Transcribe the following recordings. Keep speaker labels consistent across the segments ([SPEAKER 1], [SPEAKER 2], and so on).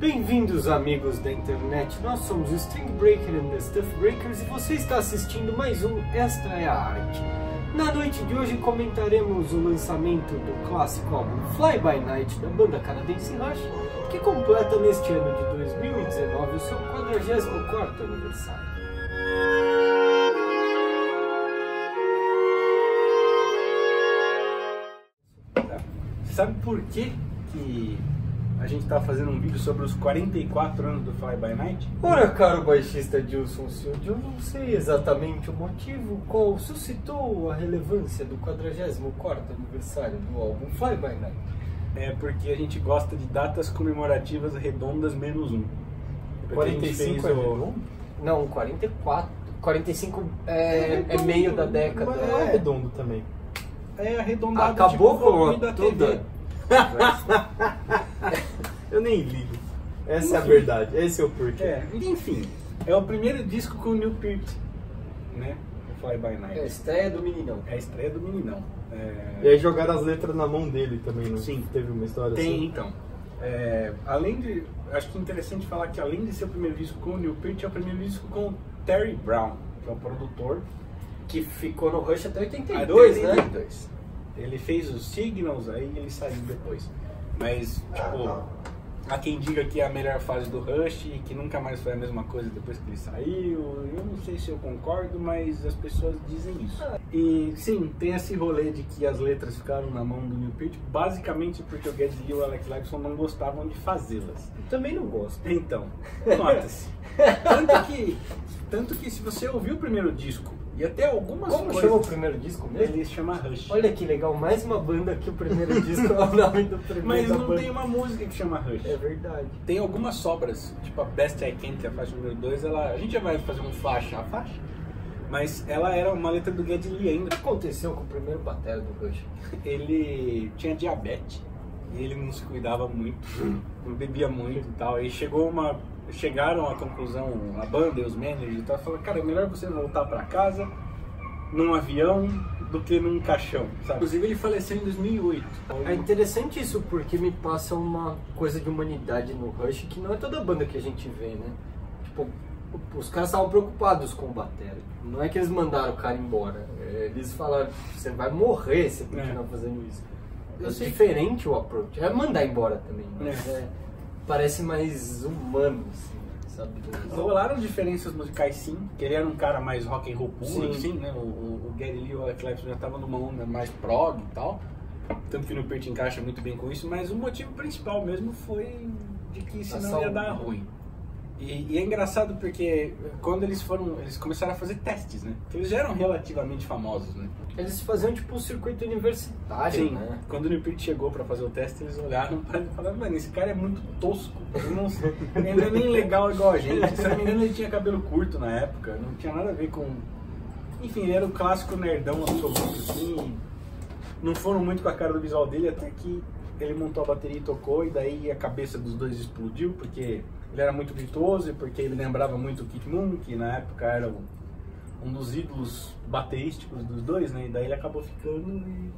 [SPEAKER 1] Bem-vindos, amigos da internet, nós somos o String Breaker and the Stuff Breakers e você está assistindo mais um Esta é a Arte. Na noite de hoje comentaremos o lançamento do clássico álbum Fly By Night da banda canadense Rush, que completa neste ano de 2019 o seu 44º aniversário.
[SPEAKER 2] Você sabe por que a gente está fazendo um vídeo sobre os 44 anos do Fly By Night?
[SPEAKER 1] Ora, caro baixista Dilson Silva, eu não sei exatamente o motivo qual suscitou a relevância do 44º aniversário do álbum Fly By Night.
[SPEAKER 2] É porque a gente gosta de datas comemorativas redondas menos um.
[SPEAKER 1] 45 é redondo? Não, 44. 45 é meio da década.
[SPEAKER 3] Mas é redondo também.
[SPEAKER 2] É arredondado.
[SPEAKER 1] Acabou
[SPEAKER 2] tipo,
[SPEAKER 1] com
[SPEAKER 2] da
[SPEAKER 1] toda.
[SPEAKER 2] TV.
[SPEAKER 3] Eu nem ligo. Essa é a verdade, esse é o porquê.
[SPEAKER 2] Enfim, é o primeiro disco com o Neil Peart, né? O Fly By Night.
[SPEAKER 1] É a estreia do Meninão.
[SPEAKER 2] É a estreia do Meninão.
[SPEAKER 3] E aí jogaram as letras na mão dele também, não?
[SPEAKER 2] Sim.
[SPEAKER 3] Teve uma história
[SPEAKER 2] Tem,
[SPEAKER 3] assim?
[SPEAKER 2] então. Além de... Acho que é interessante falar que além de ser o primeiro disco com o Neil Peart, é o primeiro disco com o Terry Brown, que é o produtor.
[SPEAKER 1] Que ficou no Rush até 82, né?
[SPEAKER 2] Ele fez os Signals, aí ele saiu depois. Mas, tipo, há quem diga que é a melhor fase do Rush e que nunca mais foi a mesma coisa depois que ele saiu. Eu não sei se eu concordo, mas as pessoas dizem isso. E sim, tem esse rolê de que as letras ficaram na mão do Neil Peart, basicamente porque o Geddy Lee e o Alex Lifeson não gostavam de fazê-las.
[SPEAKER 1] Eu também não gosto.
[SPEAKER 2] Então, nota-se. Tanto que se você ouvir o primeiro disco e até algumas
[SPEAKER 1] Como
[SPEAKER 2] coisas...
[SPEAKER 1] chama o primeiro disco mesmo?
[SPEAKER 2] Ele se chama Rush.
[SPEAKER 1] Olha que legal, mais uma banda que o primeiro disco é o nome do primeiro
[SPEAKER 2] Mas
[SPEAKER 1] da
[SPEAKER 2] não
[SPEAKER 1] banda.
[SPEAKER 2] tem uma música que chama Rush.
[SPEAKER 1] É verdade.
[SPEAKER 2] Tem algumas sobras, tipo a Best I Can, que é a faixa número 2, a gente já vai fazer um faixa a faixa, mas ela era uma letra do Geddy Lee ainda.
[SPEAKER 1] O que aconteceu com o primeiro batera do Rush?
[SPEAKER 2] Ele tinha diabetes e ele não se cuidava muito, não bebia muito e tal. E chegaram à conclusão, a banda e os managers e tal, falaram, cara, é melhor você voltar pra casa num avião do que num caixão, sabe? Inclusive ele faleceu em 2008.
[SPEAKER 1] É interessante isso, porque me passa uma coisa de humanidade no Rush que não é toda banda que a gente vê, né? Tipo, os caras estavam preocupados com o batera. Não é que eles mandaram o cara embora. Eles falaram, você vai morrer se continuar fazendo isso. É diferente o approach. É mandar embora também, mas parece mais humano, assim, sabe?
[SPEAKER 2] Rolaram diferenças musicais, sim, que ele era um cara mais rock and roll puro,
[SPEAKER 1] Sim.
[SPEAKER 2] né? O Geddy Lee e o Alex Lifeson já estavam numa onda mais prog e tal, tanto que o Neil Peart encaixa muito bem com isso, mas o motivo principal mesmo foi de que senão ia dar ruim. E é engraçado porque quando eles começaram a fazer testes, né? Porque eles já eram relativamente famosos, né?
[SPEAKER 1] Eles faziam tipo um circuito universitário,
[SPEAKER 2] Sim,
[SPEAKER 1] né?
[SPEAKER 2] quando o Neil Peart chegou pra fazer o teste, eles olharam pra ele e falaram, mano, esse cara é muito tosco, ele não é nem legal igual a gente. Se não me engano, ele tinha cabelo curto na época, não tinha nada a ver com... Enfim, ele era o clássico nerdão absoluto, assim, não foram muito com a cara do visual dele, até que ele montou a bateria e tocou, e daí a cabeça dos dois explodiu, porque ele era muito virtuoso e porque ele lembrava muito o Keith Moon, que na época era um dos ídolos baterísticos dos dois, né? E daí ele acabou ficando e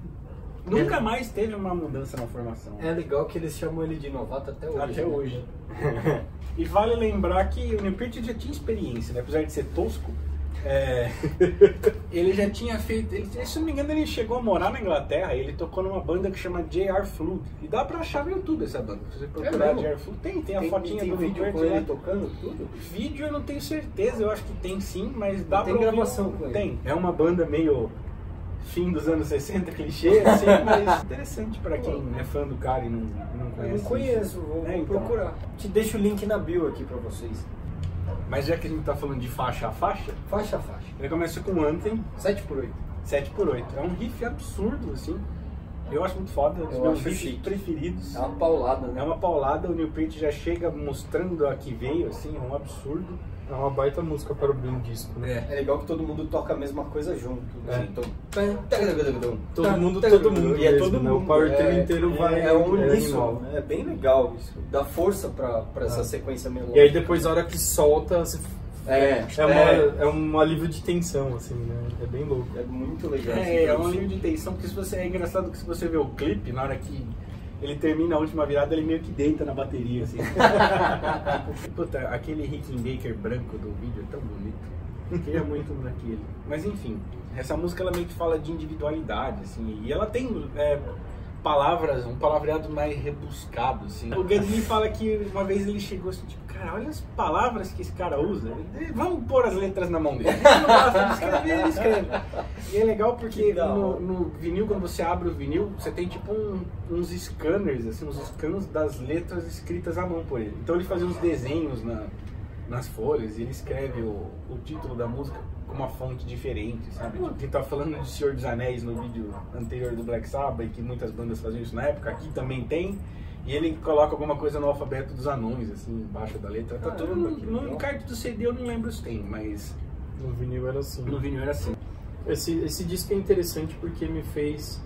[SPEAKER 2] nunca mais teve uma mudança na formação.
[SPEAKER 1] É legal que eles chamam ele de novato até hoje.
[SPEAKER 2] Até
[SPEAKER 1] né?
[SPEAKER 2] hoje. E vale lembrar que o Neil Peart já tinha experiência, né? Apesar de ser tosco, ele já tinha feito... se não me engano, ele chegou a morar na Inglaterra e ele tocou numa banda que chama J.R. Flood. E dá pra achar no YouTube essa banda. Se você procurar J.R. Flood, tem a fotinha do
[SPEAKER 1] vídeo
[SPEAKER 2] Neil
[SPEAKER 1] com
[SPEAKER 2] Peart
[SPEAKER 1] ele
[SPEAKER 2] lá.
[SPEAKER 1] tocando tudo?
[SPEAKER 2] Vídeo eu não tenho certeza, eu acho que tem sim, mas dá
[SPEAKER 1] Tem
[SPEAKER 2] pra ouvir.
[SPEAKER 1] gravação com ele.
[SPEAKER 2] Tem. É uma banda meio fim dos anos 60, clichê, assim, mas interessante pra quem é fã do cara e não
[SPEAKER 1] Eu
[SPEAKER 2] conhece.
[SPEAKER 1] não conheço, vou
[SPEAKER 2] então.
[SPEAKER 1] procurar. Te deixo o link na bio aqui pra vocês.
[SPEAKER 2] Mas já que a gente tá falando de faixa a faixa,
[SPEAKER 1] Faixa a faixa.
[SPEAKER 2] ele começa com o Anthem,
[SPEAKER 1] 7x8.
[SPEAKER 2] 7x8. É um riff absurdo, assim. Eu acho muito foda, é um dos
[SPEAKER 1] Eu
[SPEAKER 2] meus
[SPEAKER 1] acho
[SPEAKER 2] riffs
[SPEAKER 1] chique.
[SPEAKER 2] preferidos.
[SPEAKER 1] É uma paulada, né?
[SPEAKER 2] É uma paulada, o Neil Peart já chega mostrando a que veio, assim, é um absurdo.
[SPEAKER 3] É uma baita música para abrir um disco, né?
[SPEAKER 1] É legal que todo mundo toca a mesma coisa junto.
[SPEAKER 3] É.
[SPEAKER 1] Então,
[SPEAKER 3] Todo mundo
[SPEAKER 1] e é
[SPEAKER 3] mesmo,
[SPEAKER 1] todo
[SPEAKER 3] né?
[SPEAKER 1] mundo.
[SPEAKER 3] O power trio inteiro vai...
[SPEAKER 1] É um
[SPEAKER 3] animal.
[SPEAKER 1] uníssono, é bem legal isso. Dá força pra essa sequência melódica.
[SPEAKER 3] E aí depois, a hora que solta, você...
[SPEAKER 1] É
[SPEAKER 3] um alívio de tensão, assim, né? É bem louco.
[SPEAKER 1] muito legal.
[SPEAKER 2] É um livro de tensão, porque é engraçado que se você vê o clipe, na hora que ele termina a última virada, ele meio que deita na bateria, assim. Puta, aquele Rickenbacker branco do vídeo é tão bonito. Eu queria muito naquele. Mas enfim, essa música ela meio que fala de individualidade, assim, e ela tem palavras, um palavreado mais rebuscado, assim. O Geddy Lee fala que uma vez ele chegou assim, tipo, cara, olha as palavras que esse cara usa, vamos pôr as letras na mão dele. Ele não gosta de escrever, ele escreve. E é legal porque no vinil, quando você abre o vinil, você tem tipo uns scanners, assim, uns scans das letras escritas à mão por ele. Então ele fazia uns desenhos nas folhas e ele escreve o título da música com uma fonte diferente, sabe? Quem tá falando de Senhor dos Anéis no vídeo anterior do Black Sabbath, e que muitas bandas faziam isso na época, aqui também tem. E ele coloca alguma coisa no alfabeto dos anões, assim, embaixo da letra. Tá tudo no encarte do CD, eu não lembro se tem, mas...
[SPEAKER 3] No vinil era assim.
[SPEAKER 2] No vinil era assim.
[SPEAKER 3] Esse disco é interessante porque me fez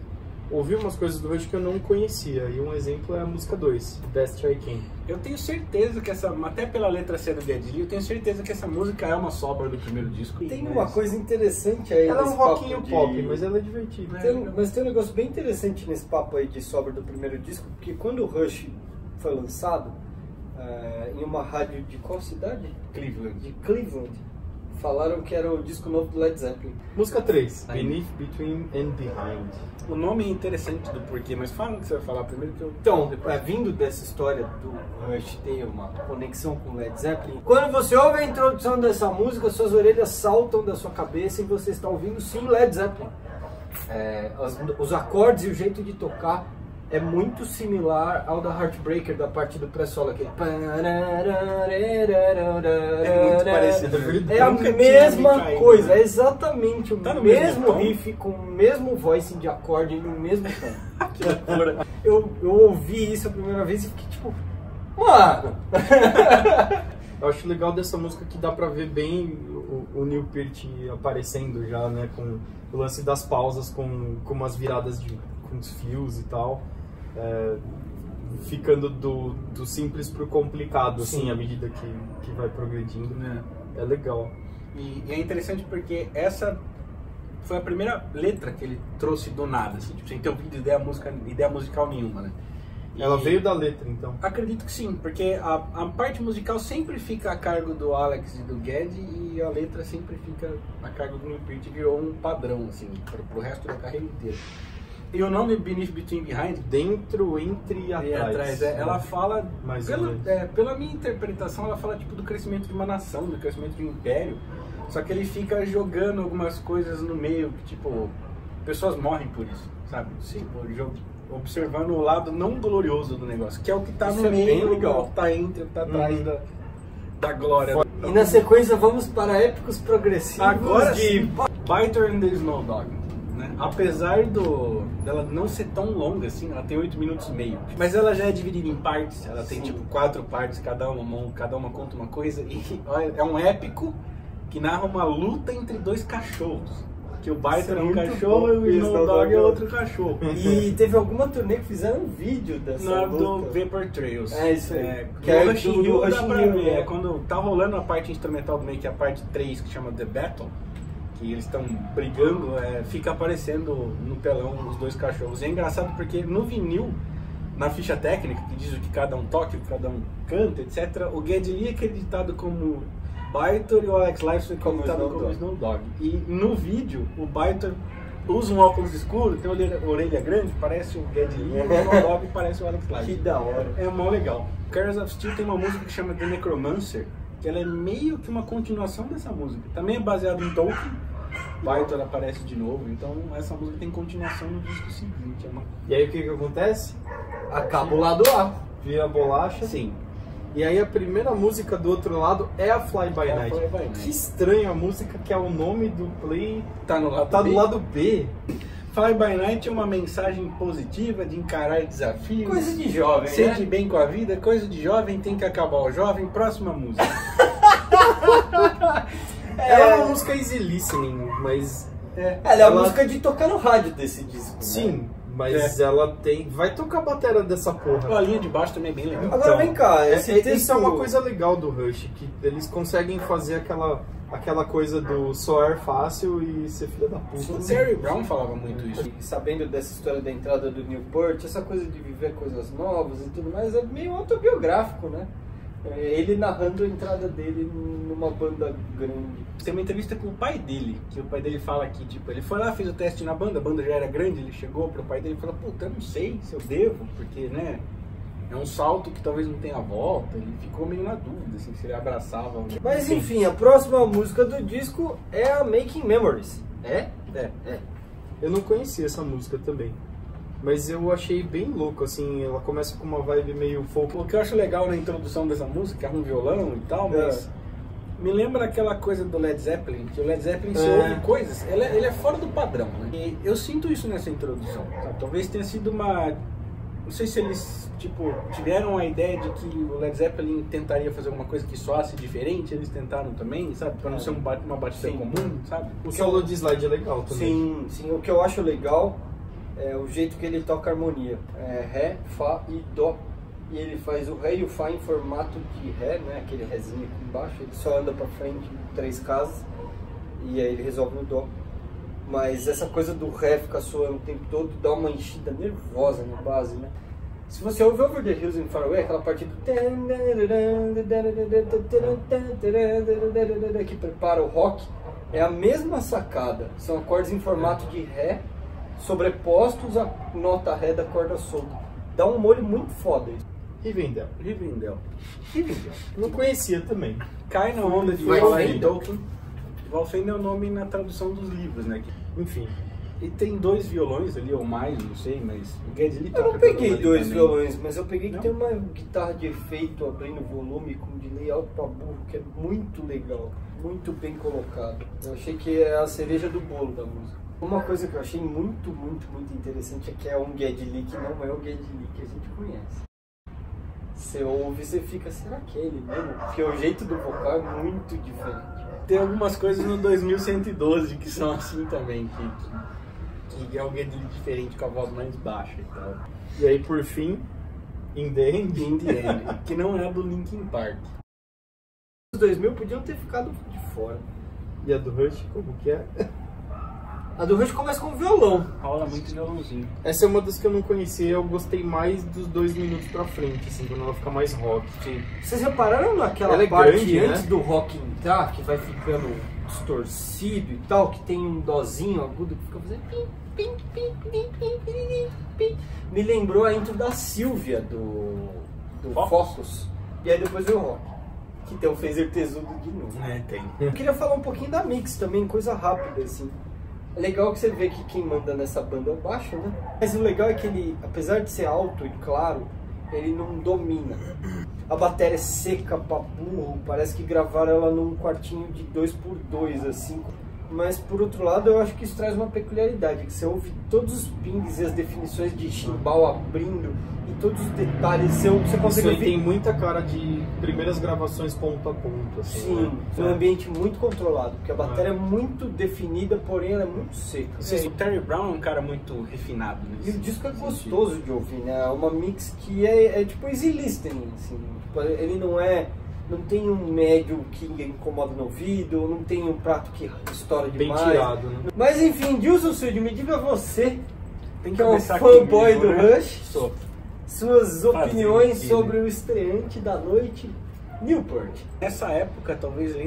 [SPEAKER 3] ouvir umas coisas do Rush que eu não conhecia. E um exemplo é a música 2, Best I Can.
[SPEAKER 2] Eu tenho certeza que essa, até pela letra C do Geddy Lee, eu tenho certeza que essa música é uma sobra do primeiro disco.
[SPEAKER 1] Tem uma coisa interessante aí.
[SPEAKER 3] Ela é um
[SPEAKER 1] nesse
[SPEAKER 3] rockinho
[SPEAKER 1] papo
[SPEAKER 3] pop, mas ela é divertida.
[SPEAKER 1] Mas tem um negócio bem interessante nesse papo aí de sobra do primeiro disco, porque quando o Rush foi lançado, em uma rádio de qual cidade?
[SPEAKER 2] Cleveland.
[SPEAKER 1] De Cleveland. Falaram que era o disco novo do Led Zeppelin.
[SPEAKER 3] Música 3, Beneath, Between and Behind.
[SPEAKER 2] O nome é interessante do porquê, mas fala o que você vai falar primeiro que eu...
[SPEAKER 1] Então, vindo dessa história do Rush ter uma conexão com o Led Zeppelin, quando você ouve a introdução dessa música, suas orelhas saltam da sua cabeça e você está ouvindo sim Led Zeppelin. Os acordes e o jeito de tocar é muito similar ao da Heartbreaker, da parte do pré-solo, aquele...
[SPEAKER 2] É muito parecido.
[SPEAKER 1] É a mesma coisa, é exatamente o mesmo riff, com o mesmo voicing de acorde no mesmo tom.
[SPEAKER 2] Que loucura.
[SPEAKER 1] Eu ouvi isso a primeira vez e fiquei tipo... Mano!
[SPEAKER 3] Eu acho legal dessa música que dá pra ver bem o Neil Peart aparecendo já, né? Com o lance das pausas, com umas viradas com os fios e tal. Ficando do simples pro complicado, assim, à medida que vai progredindo, né? É legal.
[SPEAKER 2] E é interessante porque essa foi a primeira letra que ele trouxe do nada, assim, tipo, sem ter ouvido ideia musical nenhuma, né?
[SPEAKER 3] Ela veio da letra, então?
[SPEAKER 2] Acredito que sim, porque a parte musical sempre fica a cargo do Alex e do Geddy e a letra sempre fica a cargo do Neil Peart, virou um padrão, assim, pro resto da carreira inteira. E o nome Beneath, Between, Behind,
[SPEAKER 3] dentro, entre e atrás.
[SPEAKER 2] Ela fala,
[SPEAKER 3] mais
[SPEAKER 2] pela minha interpretação, ela fala tipo do crescimento de uma nação, do crescimento de um império, só que ele fica jogando algumas coisas no meio, que tipo, pessoas morrem por isso, sabe? Tipo, observando o lado não glorioso do negócio, que é o que tá no meio, o que tá entre, o que tá atrás da glória.
[SPEAKER 1] E na sequência vamos para épicos progressivos.
[SPEAKER 2] Agora de Biter and the Snow Dog. Né? Apesar dela não ser tão longa assim, ela tem 8 minutos e meio, mas ela já é dividida em partes, ela tem tipo 4 partes, cada uma conta uma coisa, e é um épico que narra uma luta entre dois cachorros, que o Biter é um cachorro e o Snow Dog é outro cachorro.
[SPEAKER 1] E teve alguma turnê que fizeram um vídeo dessa luta.
[SPEAKER 2] Do Vapor Trails.
[SPEAKER 1] É isso aí.
[SPEAKER 2] Que é Rush in Rio, dá pra ver, quando tá rolando a parte instrumental do meio, que é a parte 3, que chama The Battle, que eles estão brigando, fica aparecendo no telão os dois cachorros. E é engraçado porque no vinil, na ficha técnica, que diz o que cada um toca, o que cada um canta, etc., o Geddy Lee é acreditado como Biter e o Alex Lifeson é acreditado como Snow Dog. E no vídeo, o Biter usa um óculos escuro, tem orelha grande, parece o Geddy Lee, e o Snow Dog parece o Alex Lifeson.
[SPEAKER 1] Que da hora.
[SPEAKER 2] É mó legal. Carers of Steel tem uma música que chama The Necromancer, que ela é meio que uma continuação dessa música. Também é baseado em Tolkien. Biter aparece de novo, então essa música tem continuação no disco seguinte.
[SPEAKER 3] E aí o que acontece?
[SPEAKER 1] Acaba o lado A.
[SPEAKER 3] Vira a bolacha.
[SPEAKER 2] Sim.
[SPEAKER 3] E aí a primeira música do outro lado é a Fly By Night. Que estranho a música, que é o nome do play.
[SPEAKER 2] Tá no lado
[SPEAKER 3] tá
[SPEAKER 2] B.
[SPEAKER 3] do lado B.
[SPEAKER 2] Fly By Night é uma mensagem positiva de encarar desafios.
[SPEAKER 1] Coisa de jovem,
[SPEAKER 2] Sente bem com a vida, coisa de jovem, tem que acabar o jovem. Próxima música.
[SPEAKER 3] Ela é uma música easy listening, mas...
[SPEAKER 1] Ela é a música de tocar no rádio desse disco.
[SPEAKER 3] Sim,
[SPEAKER 1] né?
[SPEAKER 3] mas ela tem... Vai tocar a bateria dessa porra.
[SPEAKER 2] A linha de baixo também é bem legal.
[SPEAKER 1] Agora vem cá,
[SPEAKER 3] isso é uma coisa legal do Rush, que eles conseguem fazer aquela aquela coisa do soar fácil e ser filha da puta.
[SPEAKER 2] O
[SPEAKER 3] assim.
[SPEAKER 2] Terry Brown falava muito isso.
[SPEAKER 1] E sabendo dessa história da entrada do Newport, essa coisa de viver coisas novas e tudo mais, é meio autobiográfico, né? Ele narrando a entrada dele numa banda grande.
[SPEAKER 2] Tem uma entrevista com o pai dele, que o pai dele fala que, tipo, ele foi lá, fez o teste na banda, a banda já era grande, ele chegou pro pai dele e falou, puta, eu não sei se eu devo, porque, né, é um salto que talvez não tenha volta, ele ficou meio na dúvida, assim, se ele abraçava ou não.
[SPEAKER 1] Mas enfim, a próxima música do disco é a Making Memories. É?
[SPEAKER 2] É.
[SPEAKER 3] Eu não conhecia essa música também. Mas eu achei bem louco, assim, ela começa com uma vibe meio folk.
[SPEAKER 2] O que eu acho legal na introdução dessa música é um violão e tal, mas me lembra aquela coisa do Led Zeppelin, que o Led Zeppelin se ouve coisas, ele é fora do padrão, né? E eu sinto isso nessa introdução, sabe? Talvez tenha sido uma... Não sei se eles, tipo, tiveram a ideia de que o Led Zeppelin tentaria fazer alguma coisa que soasse diferente, eles tentaram também, sabe? Pra não ser uma batida comum, sabe?
[SPEAKER 3] O solo de slide é legal também.
[SPEAKER 1] Sim, o que eu acho legal é o jeito que ele toca a harmonia. É Ré, Fá e Dó. E ele faz o Ré e o Fá em formato de Ré, né? Aquele Rézinho aqui embaixo. Ele só anda pra frente 3 casas e aí ele resolve no Dó. Mas essa coisa do Ré ficar soando o tempo todo dá uma enchida nervosa na base, né? Se você ouve Over the Hills and Far Away, aquela parte do... que prepara o rock, é a mesma sacada. São acordes em formato de Ré, sobrepostos à nota Ré da corda solta. Dá um molho muito foda isso.
[SPEAKER 3] Rivendell. Não conhecia também.
[SPEAKER 2] Cai na onda de Valfenda. Valfenda é o nome na tradução dos livros, né?
[SPEAKER 3] Enfim.
[SPEAKER 2] E tem 2 violões ali, ou mais, não sei, mas o Geddy Lee toca.
[SPEAKER 1] Eu não peguei
[SPEAKER 2] violão
[SPEAKER 1] 2
[SPEAKER 2] também.
[SPEAKER 1] violões, mas eu peguei que
[SPEAKER 2] Não?
[SPEAKER 1] tem uma guitarra de efeito abrindo volume com delay alto pra burro, que é muito legal, muito bem colocado. Eu achei que é a cereja do bolo da música. Uma coisa que eu achei muito interessante é que é um Geddy Lee que não é o Geddy Lee que a gente conhece. Você ouve e você fica, será que é ele mesmo? Porque o jeito do vocal é muito diferente.
[SPEAKER 2] Tem algumas coisas no 2112 que são assim também, que é o Geddy Lee diferente, com a voz mais baixa e tal.
[SPEAKER 3] E aí, por fim, In The End.
[SPEAKER 2] In the End, que não é do Linkin Park.
[SPEAKER 1] Os 2000 podiam ter ficado de fora.
[SPEAKER 3] E a do Rush, como que é?
[SPEAKER 1] A do Rush começa com violão.
[SPEAKER 2] Rola muito violãozinho.
[SPEAKER 3] Essa é uma das que eu não conhecia, eu gostei mais dos 2 minutos pra frente, assim, quando ela fica mais rock.
[SPEAKER 1] Vocês repararam naquela
[SPEAKER 3] Ela é
[SPEAKER 1] parte
[SPEAKER 3] grande,
[SPEAKER 1] antes
[SPEAKER 3] né?
[SPEAKER 1] do rock entrar, que vai ficando distorcido e tal, que tem um dozinho agudo que fica fazendo pim, pim, pim, pim, pim, pim, pim. Me lembrou a intro da Silvia do Focus. E aí depois veio o rock, que tem o Phaser Tesudo de novo.
[SPEAKER 2] É, tem.
[SPEAKER 1] Eu queria falar um pouquinho da mix também, coisa rápida assim. É legal que você vê que quem manda nessa banda é o baixo, né? Mas o legal é que ele, apesar de ser alto e claro, ele não domina. A bateria é seca pra burro, parece que gravaram ela num quartinho de 2x2, assim. Mas por outro lado, eu acho que isso traz uma peculiaridade, que você ouve todos os pings e as definições de chimbal abrindo e todos os detalhes, você consegue
[SPEAKER 3] Isso aí
[SPEAKER 1] ouvir.
[SPEAKER 3] tem muita cara de primeiras gravações ponto a ponto, assim.
[SPEAKER 1] Sim,
[SPEAKER 3] né?
[SPEAKER 1] num ambiente muito controlado, porque a bateria é muito definida, porém ela é muito seca.
[SPEAKER 2] O Terry Brown é um cara muito refinado
[SPEAKER 1] E
[SPEAKER 2] nisso.
[SPEAKER 1] o disco é gostoso de ouvir, né? É uma mix que é tipo easy listening, assim. Tipo, ele não tem um médio que incomoda no ouvido, não tem um prato que estoura
[SPEAKER 3] Bem
[SPEAKER 1] demais.
[SPEAKER 3] tirado, né?
[SPEAKER 1] Mas enfim, Dilson Cid, me diga você,
[SPEAKER 2] Tem
[SPEAKER 1] que é um
[SPEAKER 2] começar
[SPEAKER 1] fanboy
[SPEAKER 2] comigo,
[SPEAKER 1] do
[SPEAKER 2] né?
[SPEAKER 1] Rush,
[SPEAKER 2] Sou.
[SPEAKER 1] suas opiniões
[SPEAKER 2] Fazendo
[SPEAKER 1] sobre o estreante da noite, Newport.
[SPEAKER 2] Nessa época, talvez ele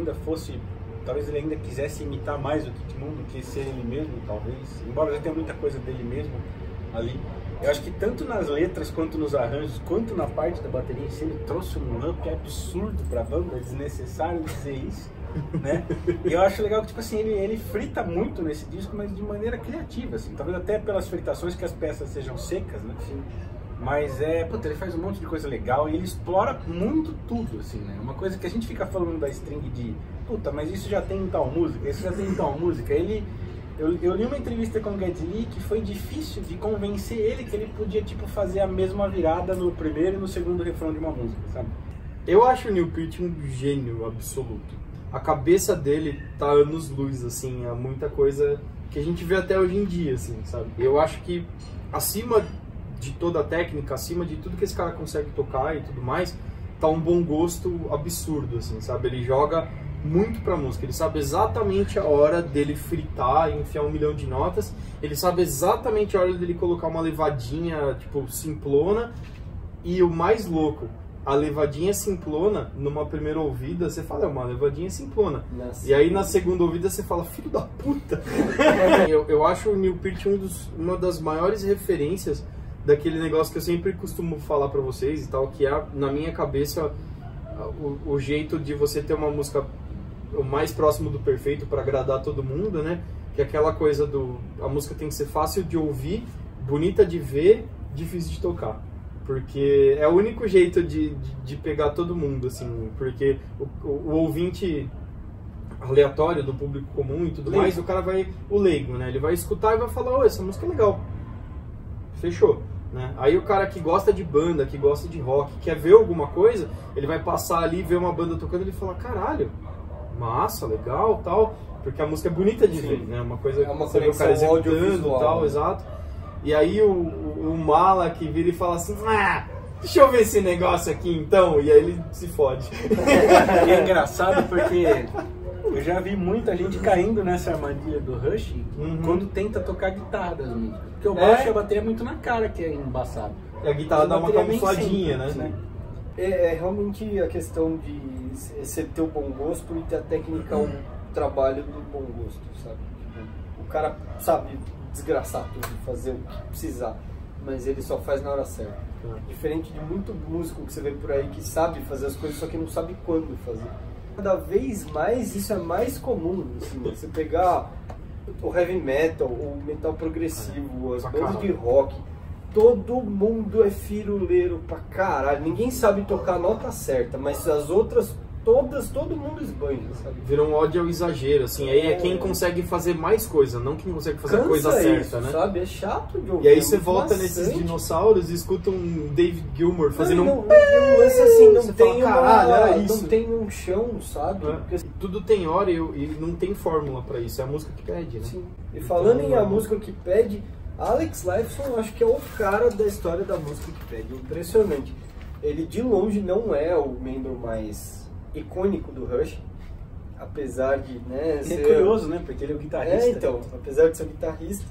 [SPEAKER 2] ainda quisesse imitar mais o Kit Moon do que ser ele mesmo, talvez. Embora já tenha muita coisa dele mesmo ali. Eu acho que tanto nas letras, quanto nos arranjos, quanto na parte da bateria em si, ele trouxe um up absurdo pra banda, é desnecessário dizer isso, né? E eu acho legal que, tipo assim, ele frita muito nesse disco, mas de maneira criativa, assim. Talvez até pelas fritações que as peças sejam secas, né? Mas ele faz um monte de coisa legal e ele explora muito tudo, assim, né? Uma coisa que a gente fica falando da string de, puta, mas isso já tem em tal música, isso já tem em tal música. Eu li uma entrevista com o Geddy Lee que foi difícil de convencer ele que ele podia, tipo, fazer a mesma virada no primeiro e no segundo refrão de uma música, sabe?
[SPEAKER 3] Eu acho o Neil Peart um gênio absoluto. A cabeça dele tá anos-luz, assim, há muita coisa que a gente vê até hoje em dia, assim, sabe? Eu acho que acima de toda a técnica, acima de tudo que esse cara consegue tocar e tudo mais, tá um bom gosto absurdo, assim, sabe? Ele joga muito pra música. Ele sabe exatamente a hora dele fritar e enfiar 1 milhão de notas. Ele sabe exatamente a hora dele colocar uma levadinha, tipo, simplona. E o mais louco, a levadinha simplona, numa primeira ouvida, você fala, é uma levadinha simplona.
[SPEAKER 1] Nossa.
[SPEAKER 3] E aí na segunda ouvida você fala, filho da puta. eu acho o Neil Peart uma das maiores referências daquele negócio que eu sempre costumo falar pra vocês e tal, que é, na minha cabeça, o jeito de você ter uma música o mais próximo do perfeito para agradar todo mundo, né? Que é aquela coisa a música tem que ser fácil de ouvir, bonita de ver, difícil de tocar. Porque é o único jeito de pegar todo mundo, assim, porque o ouvinte aleatório do público comum e tudo mais, o cara o leigo, né? Ele vai escutar e vai falar, ô, essa música é legal. Fechou. Né? Aí o cara que gosta de banda, que gosta de rock, quer ver alguma coisa, ele vai passar ali, ver uma banda tocando e ele fala, caralho, massa, legal, tal, porque a música é bonita de ver, né? Uma coisa
[SPEAKER 1] é uma
[SPEAKER 3] você vê o cara executando
[SPEAKER 1] audiovisual,
[SPEAKER 3] tal,
[SPEAKER 1] né?
[SPEAKER 3] exato. E aí o mala que vira e fala assim, deixa eu ver esse negócio aqui então, e aí ele se fode.
[SPEAKER 2] E é engraçado porque eu já vi muita gente caindo nessa armadilha do Rush quando tenta tocar guitarra das músicas. Porque o baixo e a bateria é muito na cara que é embaçado.
[SPEAKER 3] E a guitarra dá uma camufladinha, né?
[SPEAKER 1] É realmente a questão de você ter o bom gosto e ter a técnica, o trabalho do bom gosto, sabe? Tipo, o cara sabe desgraçar tudo, fazer o que precisar, mas ele só faz na hora certa. Diferente de muito músico que você vê por aí que sabe fazer as coisas, só que não sabe quando fazer. Cada vez mais isso é mais comum, assim, você pegar o heavy metal, o metal progressivo, as bandas de rock, todo mundo é firuleiro pra caralho, ninguém sabe tocar a nota certa, mas as outras todas, todo mundo esbanja, sabe?
[SPEAKER 3] Virou um ódio ao exagero, assim, aí é quem consegue fazer mais coisa, não quem consegue fazer a coisa certa,
[SPEAKER 1] isso,
[SPEAKER 3] né?
[SPEAKER 1] Sabe? É chato de ouvir.
[SPEAKER 3] E aí você volta nesses dinossauros e escuta um David Gilmour fazendo
[SPEAKER 1] não lance assim, não tem
[SPEAKER 3] fala, caralho,
[SPEAKER 1] não tem um chão, sabe? Porque, assim,
[SPEAKER 3] tudo tem hora e não tem fórmula pra isso, é a música que pede, né?
[SPEAKER 1] Sim. E falando em a música que pede, Alex Lifeson acho que é o cara da história da música que pede, impressionante. Ele de longe não é o membro mais icônico do Rush, apesar de, né,
[SPEAKER 2] ser... É curioso, né, porque ele é o guitarrista.
[SPEAKER 1] Então, apesar de ser guitarrista.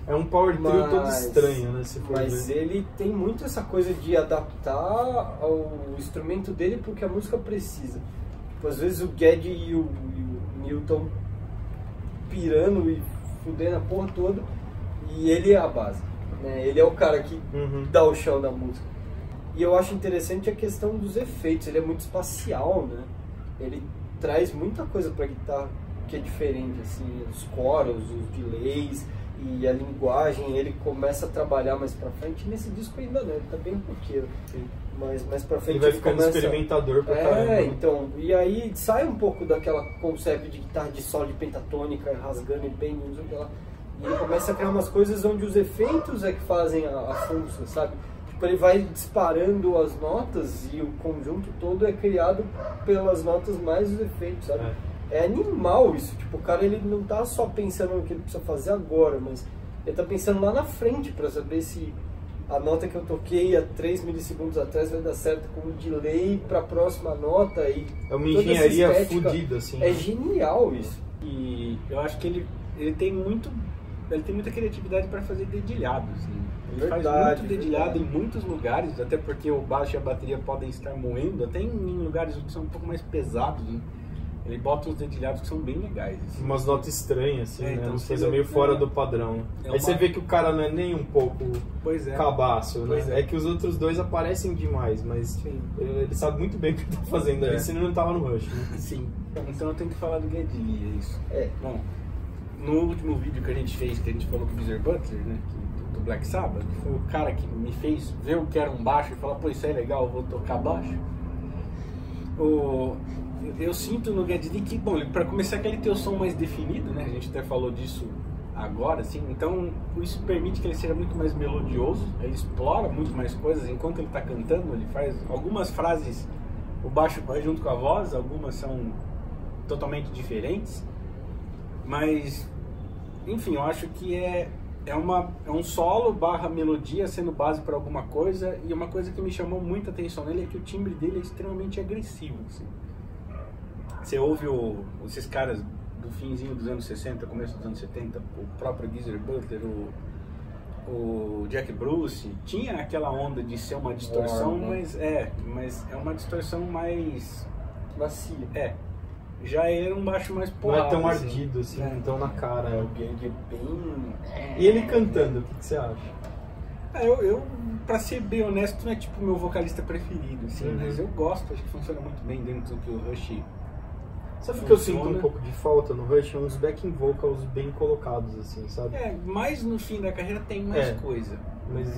[SPEAKER 3] É um power trio todo estranho, né, se for
[SPEAKER 1] mas
[SPEAKER 3] ver.
[SPEAKER 1] Ele tem muito essa coisa de adaptar o instrumento dele pro que a música precisa. Tipo, às vezes o Geddy e o Newton pirando e fudendo a porra toda, e ele é a base, né? Ele é o cara que dá o chão da música. E eu acho interessante a questão dos efeitos, ele é muito espacial, né? Ele traz muita coisa pra guitarra que é diferente, assim, os coros, os delays e a linguagem, ele começa a trabalhar mais pra frente. Nesse disco ainda não, ele tá bem roqueiro, mas mais pra frente
[SPEAKER 3] ele vai ficando experimentador pra caramba.
[SPEAKER 1] Então, e aí sai um pouco daquela conceito de guitarra de solo de pentatônica, rasgando e bem, não sei o que lá. E ele começa a criar umas coisas onde os efeitos é que fazem a função, sabe? Ele vai disparando as notas e o conjunto todo é criado pelas notas mais os efeitos, sabe? É animal isso, tipo, o cara ele não tá só pensando no que ele precisa fazer agora, mas ele tá pensando lá na frente pra saber se a nota que eu toquei há 3 milissegundos atrás vai dar certo com o delay pra próxima nota e
[SPEAKER 3] é uma engenharia fodida, assim.
[SPEAKER 1] É genial isso.
[SPEAKER 2] E eu acho que ele tem muita criatividade para fazer dedilhado, assim. Ele faz muito dedilhado em muitos lugares, até porque o baixo e a bateria podem estar moendo, até em lugares que são um pouco mais pesados, né? Ele bota uns dedilhados que são bem legais. Assim.
[SPEAKER 3] Umas notas estranhas, assim, né?
[SPEAKER 2] Então,
[SPEAKER 3] Uma coisa meio fora do padrão. Aí você vê que o cara não é nem um pouco cabaço, né? É que os outros dois aparecem demais, mas ele sabe muito bem o que tá fazendo ali, senão ele não tava no Rush, né?
[SPEAKER 2] Sim. Então eu tenho que falar do Geddy Lee, é isso. Bom, no último vídeo que a gente fez, que a gente falou com o Geezer Butler, né? Do Black Sabbath, que foi o cara que me fez ver o que era um baixo e falar, pô, isso é legal, eu vou tocar baixo. Eu sinto no Geddy Lee que, bom, para começar que ele tem o som mais definido, né? A gente até falou disso agora, assim, então isso permite que ele seja muito mais melodioso, ele explora muito mais coisas, enquanto ele está cantando, ele faz algumas frases, o baixo vai junto com a voz, algumas são totalmente diferentes, mas, enfim, eu acho que é um solo barra melodia sendo base para alguma coisa, e uma coisa que me chamou muita atenção nele é que o timbre dele é extremamente agressivo, assim. você ouve esses caras do finzinho dos anos 60, começo dos anos 70, o próprio Geezer Butler, o Jack Bruce, tinha aquela onda de ser uma distorção, mas é uma distorção mais
[SPEAKER 1] macia.
[SPEAKER 2] Já era um baixo mais porrado.
[SPEAKER 3] Não é tão
[SPEAKER 2] assim.
[SPEAKER 3] ardido assim, tão na cara.
[SPEAKER 1] O Gang é bem...
[SPEAKER 3] E ele cantando, o que você acha?
[SPEAKER 2] Eu, pra ser bem honesto, não é tipo o meu vocalista preferido, assim,
[SPEAKER 3] Uhum.
[SPEAKER 2] mas eu gosto, acho que funciona muito bem dentro do que o Rush.
[SPEAKER 3] Sabe o que eu sinto um pouco de falta no Rush? Uns backing vocals bem colocados, assim, sabe?
[SPEAKER 2] Mas no fim da carreira tem mais coisa.
[SPEAKER 3] Mas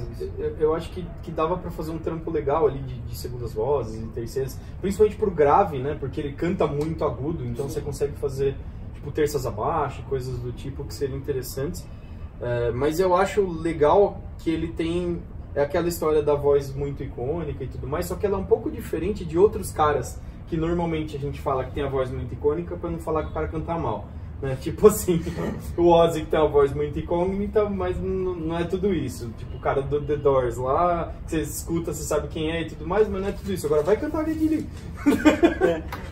[SPEAKER 3] eu acho que dava pra fazer um trampo legal ali de segundas vozes e terceiras, principalmente pro grave, né? Porque ele canta muito agudo, então você consegue fazer tipo terças abaixo, coisas do tipo que seriam interessantes. Mas eu acho legal que ele tem aquela história da voz muito icônica e tudo mais, só que ela é um pouco diferente de outros caras que normalmente a gente fala que tem a voz muito icônica pra não falar que o cara canta mal. Né? Tipo assim, o Ozzy que tem uma voz muito icônica, mas não é tudo isso. Tipo o cara do The Doors lá, que você escuta, você sabe quem é e tudo mais, mas não é tudo isso. Agora vai cantar aquele.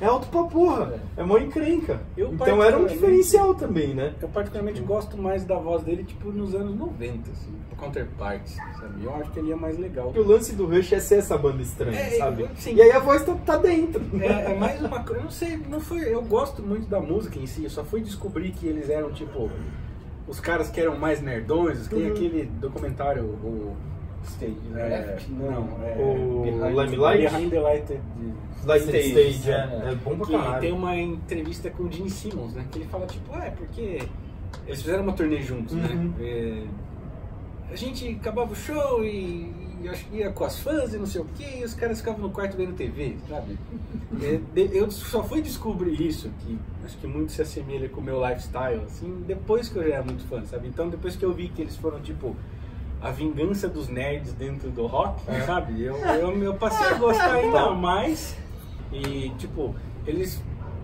[SPEAKER 3] É alto pra porra, é mó encrenca. Então era um diferencial também, né?
[SPEAKER 2] Eu particularmente gosto mais da voz dele, tipo, nos anos 90, assim, o Counterparts, sabe? Eu acho que ele é mais legal.
[SPEAKER 3] Porque o lance do Rush é ser essa banda estranha, sabe?
[SPEAKER 2] Sim.
[SPEAKER 3] E aí a voz tá dentro.
[SPEAKER 2] É mais uma coisa, eu não sei, eu gosto muito da música em si, eu só fui descobrir que eles eram, tipo, os caras que eram mais nerdões, tem aquele documentário, o Stage,
[SPEAKER 3] o
[SPEAKER 2] Limelight? Behind the
[SPEAKER 3] Lighted Stage, é bom pra caralho.
[SPEAKER 2] Que tem uma entrevista com o Gene Simmons, né, que ele fala, tipo, porque eles fizeram uma turnê juntos, né, a gente acabava o show e ia com as fãs e não sei o que, e os caras ficavam no quarto vendo TV, sabe? Eu só fui descobrir isso, que acho que muito se assemelha com o meu lifestyle, assim, depois que eu já era muito fã, sabe? Então depois que eu vi que eles foram, tipo, a vingança dos nerds dentro do rock, sabe? Eu passei a gostar ainda mais, e, tipo, eles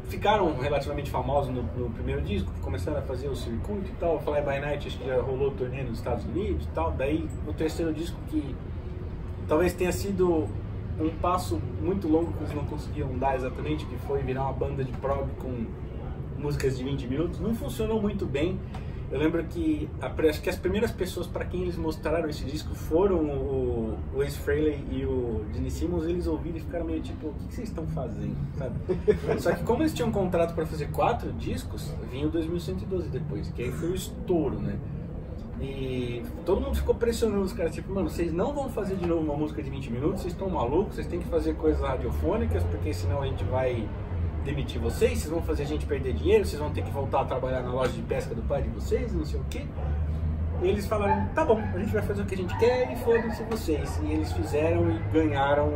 [SPEAKER 2] ficaram relativamente famosos no primeiro disco, começaram a fazer o circuito e tal, Fly By Night acho que já rolou turnê nos Estados Unidos e tal, daí o terceiro disco que talvez tenha sido um passo muito longo que eles não conseguiam dar exatamente, que foi virar uma banda de prog com músicas de 20 minutos, não funcionou muito bem. Eu lembro que acho que as primeiras pessoas para quem eles mostraram esse disco foram o Ace Frehley e o Gene Simmons. Eles ouviram e ficaram meio tipo, o que vocês estão fazendo, sabe? Só que como eles tinham um contrato para fazer 4 discos, vinha o 2112 depois, que aí foi o estouro, né? E todo mundo ficou pressionando os caras, tipo, mano, vocês não vão fazer de novo uma música de 20 minutos, vocês estão malucos, vocês têm que fazer coisas radiofônicas, porque senão a gente vai demitir vocês vão fazer a gente perder dinheiro, vocês vão ter que voltar a trabalhar na loja de pesca do pai de vocês, não sei o quê. E eles falaram, tá bom, a gente vai fazer o que a gente quer e foda-se vocês. E eles fizeram e ganharam,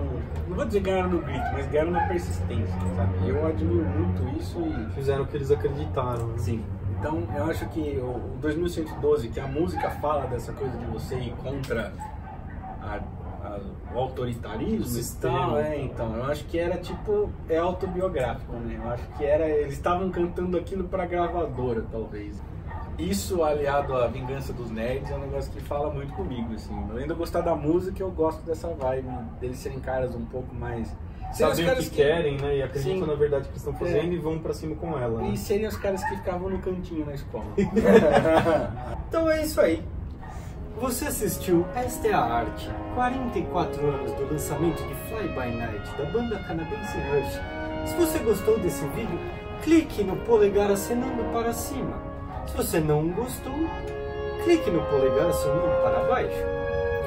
[SPEAKER 2] não vou dizer ganharam no grito, mas ganharam na persistência, sabe? E eu admiro muito isso e...
[SPEAKER 3] Fizeram o que eles acreditaram. Né?
[SPEAKER 2] Sim. Então eu acho que o 2112, que a música fala dessa coisa de você ir contra o autoritarismo e tal, então eu acho que era tipo, autobiográfico, né? Eu acho que eles estavam cantando aquilo pra gravadora, talvez. Isso aliado à vingança dos nerds é um negócio que fala muito comigo, assim. Além de eu gostar da música, eu gosto dessa vibe deles serem caras um pouco mais...
[SPEAKER 3] Sabem o que querem, né? E acreditam na verdade que eles estão fazendo e vão pra cima com ela. Né?
[SPEAKER 2] E seriam os caras que ficavam no cantinho na escola.
[SPEAKER 1] Então é isso aí. Você assistiu Esta é a Arte, 44 anos do lançamento de Fly By Night, da banda canadense Rush. Se você gostou desse vídeo, clique no polegar acenando para cima. Se você não gostou, clique no polegar acenando para baixo.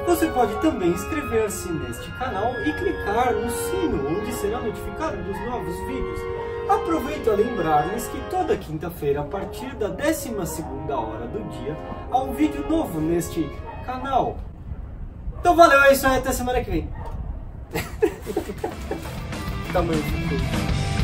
[SPEAKER 1] Você pode também inscrever-se neste canal e clicar no sino, onde será notificado dos novos vídeos. Aproveito a lembrar-lhes que toda quinta-feira, a partir da 12ª hora do dia, há um vídeo novo neste canal. Então valeu, é isso aí, até semana que vem. Tamanho de tudo.